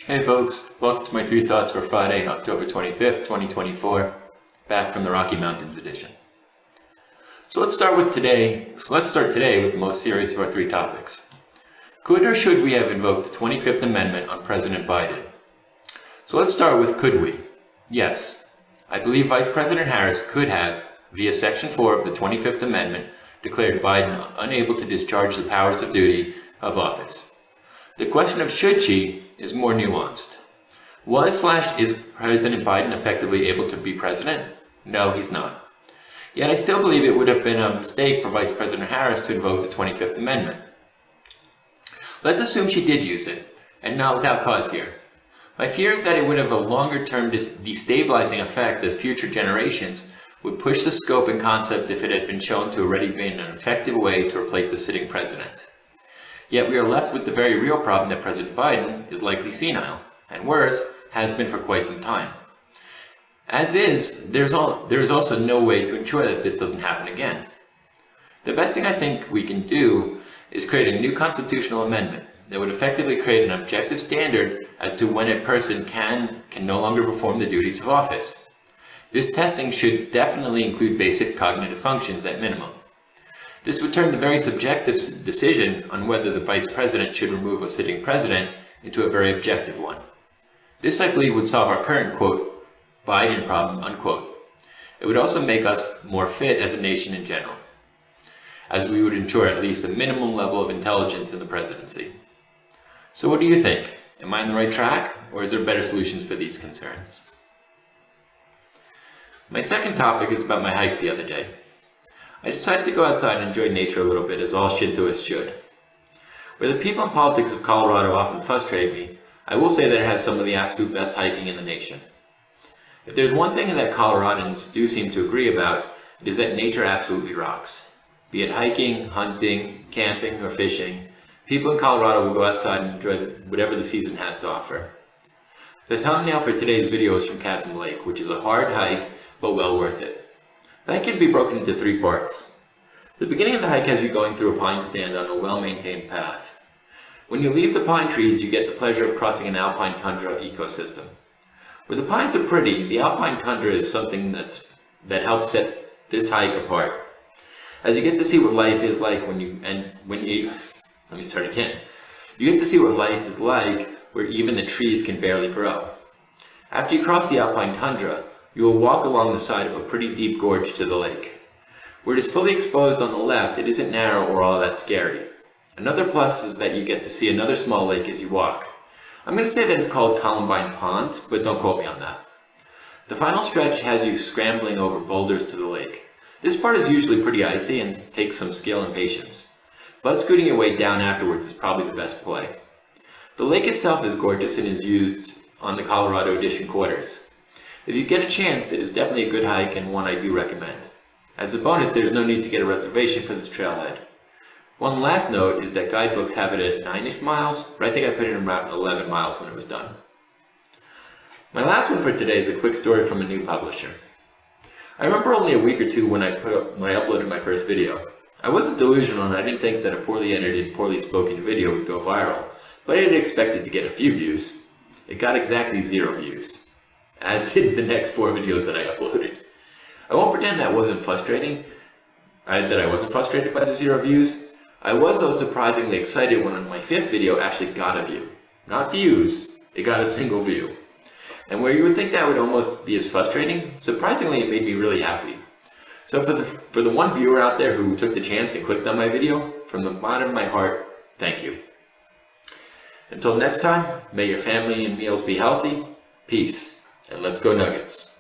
Hey folks, welcome to my 3 thoughts for Friday, October 25th, 2024, back from the Rocky Mountains edition. So let's start today with the most serious of our 3 topics. Could or should we have invoked the 25th Amendment on President Biden? So let's start with could we? Yes, I believe Vice President Harris could have, via Section 4 of the 25th Amendment, declared Biden unable to discharge the powers of duty of office. The question of should she is more nuanced. Is President Biden effectively able to be president? No, he's not. Yet I still believe it would have been a mistake for Vice President Harris to invoke the 25th Amendment. Let's assume she did use it, and not without cause here. My fear is that it would have a longer-term destabilizing effect, as future generations would push the scope and concept if it had been shown to already been an effective way to replace the sitting president. Yet we are left with the very real problem that President Biden is likely senile, and worse, has been for quite some time. As is, there is also no way to ensure that this doesn't happen again. The best thing I think we can do is create a new constitutional amendment that would effectively create an objective standard as to when a person can no longer perform the duties of office. This testing should definitely include basic cognitive functions at minimum. This would turn the very subjective decision on whether the vice president should remove a sitting president into a very objective one. This, I believe, would solve our current, quote, Biden problem, unquote. It would also make us more fit as a nation in general, as we would ensure at least a minimum level of intelligence in the presidency. So what do you think? Am I on the right track, or is there better solutions for these concerns? My second topic is about my hike the other day. I decided to go outside and enjoy nature a little bit, as all Shintoists should. Where the people and politics of Colorado often frustrate me, I will say that it has some of the absolute best hiking in the nation. If there's one thing that Coloradans do seem to agree about, it is that nature absolutely rocks. Be it hiking, hunting, camping, or fishing, people in Colorado will go outside and enjoy whatever the season has to offer. The thumbnail for today's video is from Chasm Lake, which is a hard hike, but well worth it. The hike can be broken into 3 parts. The beginning of the hike has you going through a pine stand on a well-maintained path. When you leave the pine trees, you get the pleasure of crossing an alpine tundra ecosystem. Where the pines are pretty, the alpine tundra is something that helps set this hike apart. As you get to see what life is like you get to see what life is like where even the trees can barely grow. After you cross the alpine tundra, you will walk along the side of a pretty deep gorge to the lake. Where it is fully exposed on the left, it isn't narrow or all that scary. Another plus is that you get to see another small lake as you walk. I'm going to say that it's called Columbine Pond, but don't quote me on that. The final stretch has you scrambling over boulders to the lake. This part is usually pretty icy and takes some skill and patience, but scooting your way down afterwards is probably the best play. The lake itself is gorgeous and is used on the Colorado Edition quarters. If you get a chance, it is definitely a good hike and one I do recommend. As a bonus, there's no need to get a reservation for this trailhead. One last note is that guidebooks have it at 9-ish miles, but I think I put it in around 11 miles when it was done. My last one for today is a quick story from a new publisher. I remember only a week or two when I uploaded my first video. I wasn't delusional and I didn't think that a poorly edited, poorly spoken video would go viral, but I had expected to get a few views. It got exactly 0 views. As did the next 4 videos that I uploaded. I won't pretend that I wasn't frustrated by the 0 views. I was, though, surprisingly excited when my 5th video actually got a view. Not views, it got a single view. And where you would think that would almost be as frustrating, surprisingly it made me really happy. So for the one viewer out there who took the chance and clicked on my video, from the bottom of my heart, thank you. Until next time, may your family and meals be healthy, peace. And let's go Nuggets.